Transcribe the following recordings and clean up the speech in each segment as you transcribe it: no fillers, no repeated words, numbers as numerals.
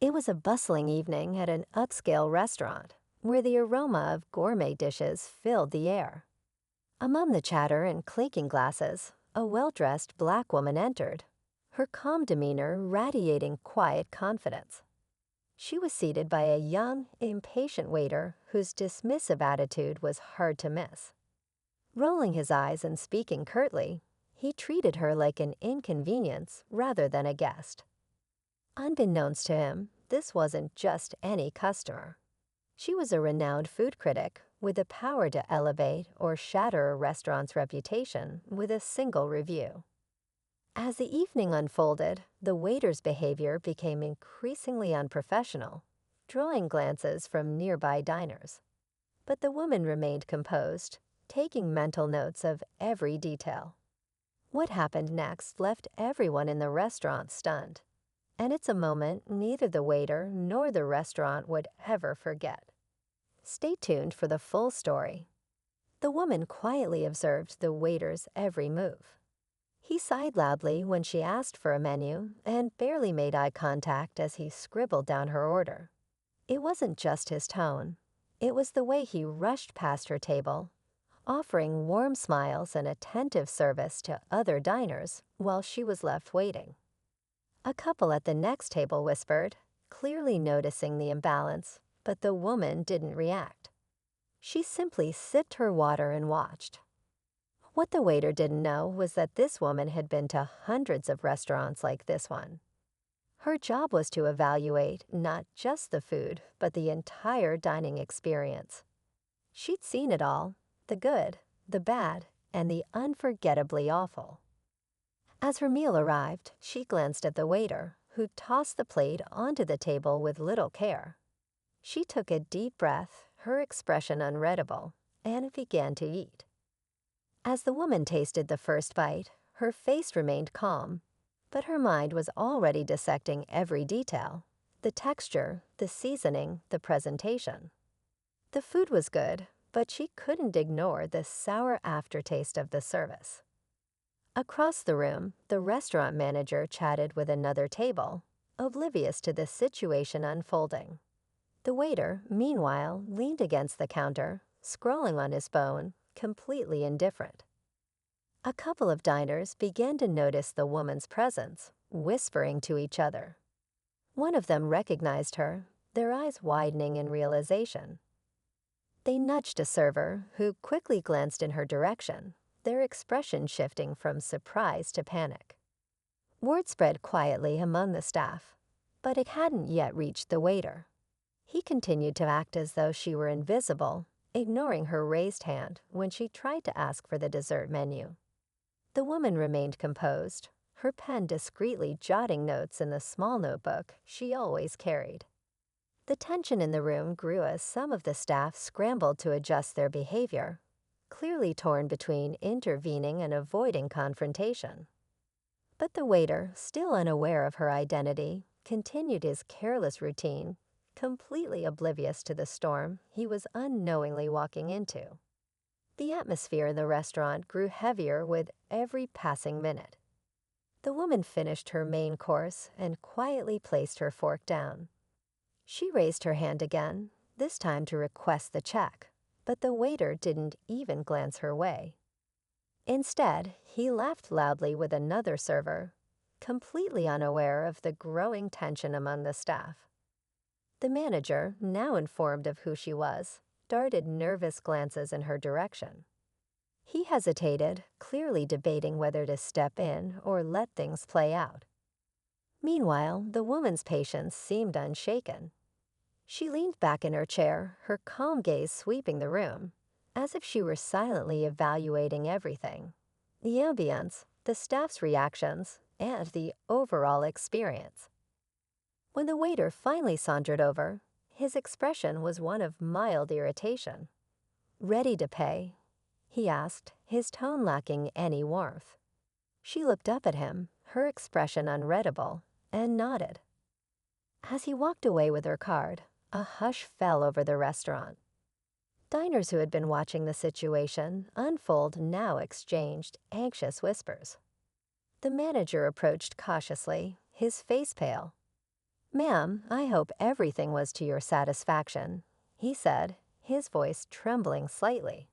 It was a bustling evening at an upscale restaurant where the aroma of gourmet dishes filled the air. Among the chatter and clinking glasses, a well-dressed black woman entered, her calm demeanor radiating quiet confidence. She was seated by a young, impatient waiter whose dismissive attitude was hard to miss. Rolling his eyes and speaking curtly, he treated her like an inconvenience rather than a guest. Unbeknownst to him, this wasn't just any customer. She was a renowned food critic with the power to elevate or shatter a restaurant's reputation with a single review. As the evening unfolded, the waiter's behavior became increasingly unprofessional, drawing glances from nearby diners. But the woman remained composed, taking mental notes of every detail. What happened next left everyone in the restaurant stunned, and it's a moment neither the waiter nor the restaurant would ever forget. Stay tuned for the full story. The woman quietly observed the waiter's every move. He sighed loudly when she asked for a menu and barely made eye contact as he scribbled down her order. It wasn't just his tone. It was the way he rushed past her table, offering warm smiles and attentive service to other diners while she was left waiting. A couple at the next table whispered, clearly noticing the imbalance, but the woman didn't react. She simply sipped her water and watched. What the waiter didn't know was that this woman had been to hundreds of restaurants like this one. Her job was to evaluate not just the food, but the entire dining experience. She'd seen it all, the good, the bad, and the unforgettably awful. As her meal arrived, she glanced at the waiter, who tossed the plate onto the table with little care. She took a deep breath, her expression unreadable, and began to eat. As the woman tasted the first bite, her face remained calm, but her mind was already dissecting every detail: the texture, the seasoning, the presentation. The food was good, but she couldn't ignore the sour aftertaste of the service. Across the room, the restaurant manager chatted with another table, oblivious to the situation unfolding. The waiter, meanwhile, leaned against the counter, scrolling on his phone, completely indifferent. A couple of diners began to notice the woman's presence, whispering to each other. One of them recognized her, their eyes widening in realization. They nudged a server, who quickly glanced in her direction, their expression shifting from surprise to panic. Word spread quietly among the staff, but it hadn't yet reached the waiter. He continued to act as though she were invisible, ignoring her raised hand when she tried to ask for the dessert menu. The woman remained composed, her pen discreetly jotting notes in the small notebook she always carried. The tension in the room grew as some of the staff scrambled to adjust their behavior, clearly torn between intervening and avoiding confrontation. But the waiter, still unaware of her identity, continued his careless routine, completely oblivious to the storm he was unknowingly walking into. The atmosphere in the restaurant grew heavier with every passing minute. The woman finished her main course and quietly placed her fork down. She raised her hand again, this time to request the check, but the waiter didn't even glance her way. Instead, he laughed loudly with another server, completely unaware of the growing tension among the staff. The manager, now informed of who she was, darted nervous glances in her direction. He hesitated, clearly debating whether to step in or let things play out. Meanwhile, the woman's patience seemed unshaken. She leaned back in her chair, her calm gaze sweeping the room, as if she were silently evaluating everything: the ambience, the staff's reactions, and the overall experience. When the waiter finally sauntered over, his expression was one of mild irritation. "Ready to pay?" he asked, his tone lacking any warmth. She looked up at him, her expression unreadable, and nodded. As he walked away with her card, a hush fell over the restaurant. Diners who had been watching the situation unfold now exchanged anxious whispers. The manager approached cautiously, his face pale. Ma'am, I hope everything was to your satisfaction, he said, his voice trembling slightly.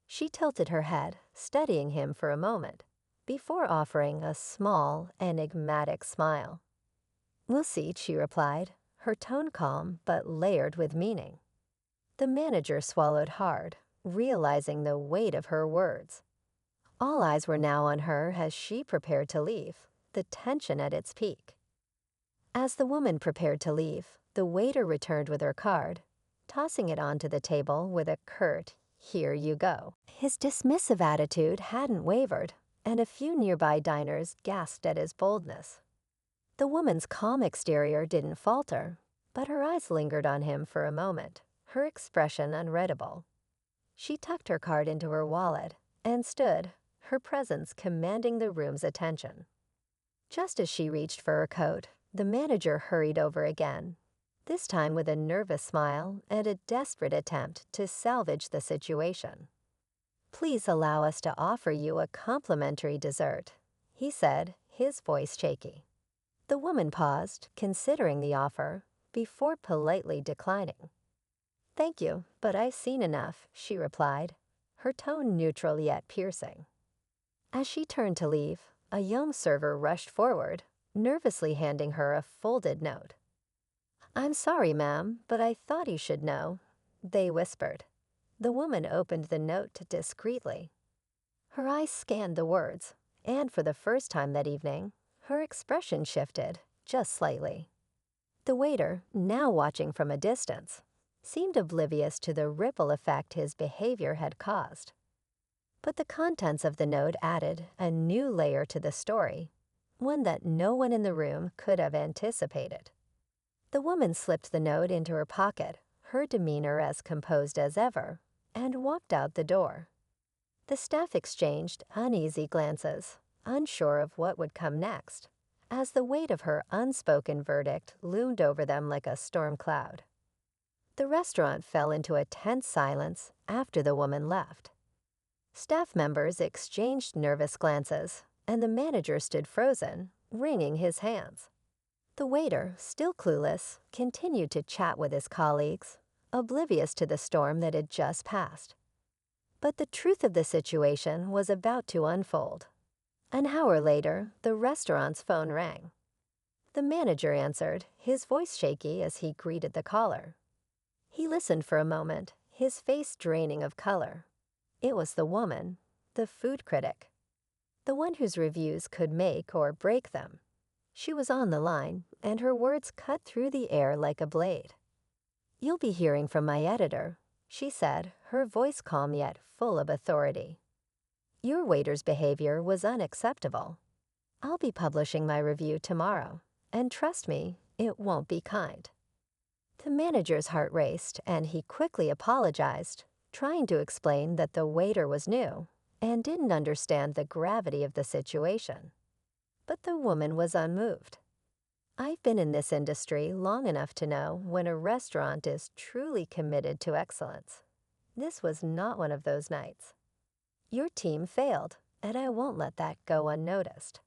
She tilted her head, studying him for a moment, before offering a small, enigmatic smile. We'll see, she replied, her tone calm but layered with meaning. The manager swallowed hard, realizing the weight of her words. All eyes were now on her as she prepared to leave, the tension at its peak. As the woman prepared to leave, the waiter returned with her card, tossing it onto the table with a curt, "Here you go." His dismissive attitude hadn't wavered, and a few nearby diners gasped at his boldness. The woman's calm exterior didn't falter, but her eyes lingered on him for a moment, her expression unreadable. She tucked her card into her wallet and stood, her presence commanding the room's attention. Just as she reached for her coat, the manager hurried over again, this time with a nervous smile and a desperate attempt to salvage the situation. "Please allow us to offer you a complimentary dessert," he said, his voice shaky. The woman paused, considering the offer, before politely declining. "Thank you, but I've seen enough," she replied, her tone neutral yet piercing. As she turned to leave, a young server rushed forward, nervously handing her a folded note. "I'm sorry, ma'am, but I thought you should know," they whispered. The woman opened the note discreetly. Her eyes scanned the words, and for the first time that evening, her expression shifted, just slightly. The waiter, now watching from a distance, seemed oblivious to the ripple effect his behavior had caused. But the contents of the note added a new layer to the story, one that no one in the room could have anticipated. The woman slipped the note into her pocket, her demeanor as composed as ever, and walked out the door. The staff exchanged uneasy glances, unsure of what would come next, as the weight of her unspoken verdict loomed over them like a storm cloud. The restaurant fell into a tense silence after the woman left. Staff members exchanged nervous glances, and the manager stood frozen, wringing his hands. The waiter, still clueless, continued to chat with his colleagues, oblivious to the storm that had just passed. But the truth of the situation was about to unfold. An hour later, the restaurant's phone rang. The manager answered, his voice shaky as he greeted the caller. He listened for a moment, his face draining of color. It was the woman, the food critic, the one whose reviews could make or break them. She was on the line, and her words cut through the air like a blade. "You'll be hearing from my editor," she said, her voice calm yet full of authority. "Your waiter's behavior was unacceptable. I'll be publishing my review tomorrow, and trust me, it won't be kind." The manager's heart raced, and he quickly apologized, trying to explain that the waiter was new and didn't understand the gravity of the situation. But the woman was unmoved. "I've been in this industry long enough to know when a restaurant is truly committed to excellence. This was not one of those nights. Your team failed, and I won't let that go unnoticed."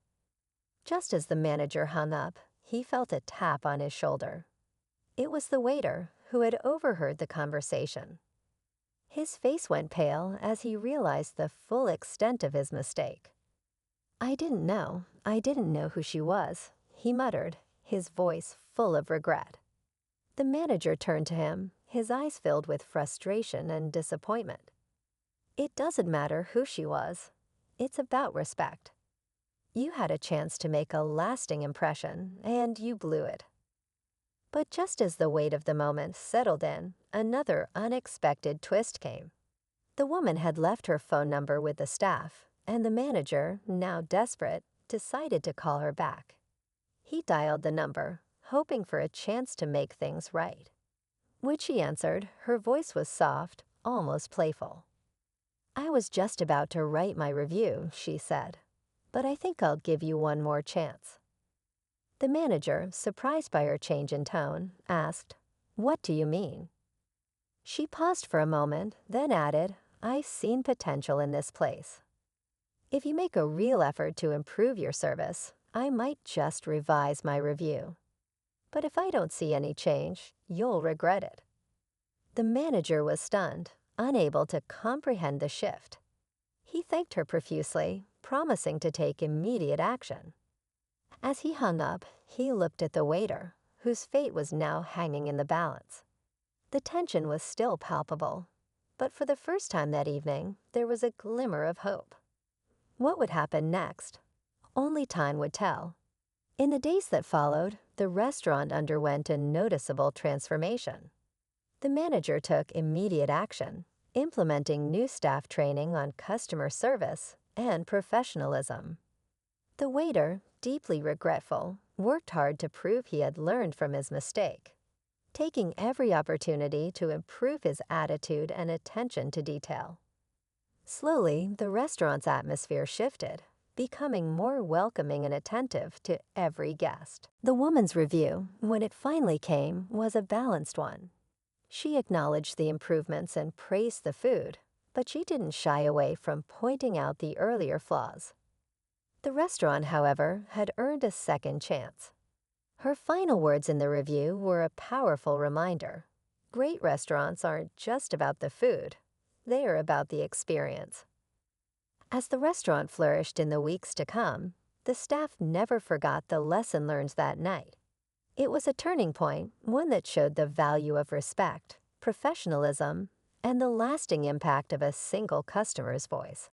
Just as the manager hung up, he felt a tap on his shoulder. It was the waiter, who had overheard the conversation. His face went pale as he realized the full extent of his mistake. I didn't know who she was," he muttered, his voice full of regret. The manager turned to him, his eyes filled with frustration and disappointment. "It doesn't matter who she was. It's about respect. You had a chance to make a lasting impression, and you blew it." But just as the weight of the moment settled in, another unexpected twist came. The woman had left her phone number with the staff, and the manager, now desperate, decided to call her back. He dialed the number, hoping for a chance to make things right. When she answered, her voice was soft, almost playful. "I was just about to write my review," she said, "but I think I'll give you one more chance." The manager, surprised by her change in tone, asked, "What do you mean?" She paused for a moment, then added, "I've seen potential in this place. If you make a real effort to improve your service, I might just revise my review." but if I don't see any change, you'll regret it." The manager was stunned, unable to comprehend the shift. He thanked her profusely, promising to take immediate action. As he hung up, he looked at the waiter, whose fate was now hanging in the balance. The tension was still palpable, but for the first time that evening, there was a glimmer of hope. What would happen next? Only time would tell. In the days that followed, the restaurant underwent a noticeable transformation. The manager took immediate action, implementing new staff training on customer service and professionalism. The waiter, deeply regretful, worked hard to prove he had learned from his mistake, taking every opportunity to improve his attitude and attention to detail. Slowly, the restaurant's atmosphere shifted, becoming more welcoming and attentive to every guest. The woman's review, when it finally came, was a balanced one. She acknowledged the improvements and praised the food, but she didn't shy away from pointing out the earlier flaws. The restaurant, however, had earned a second chance. Her final words in the review were a powerful reminder. Great restaurants aren't just about the food, they are about the experience. As the restaurant flourished in the weeks to come, the staff never forgot the lesson learned that night. It was a turning point, one that showed the value of respect, professionalism, and the lasting impact of a single customer's voice.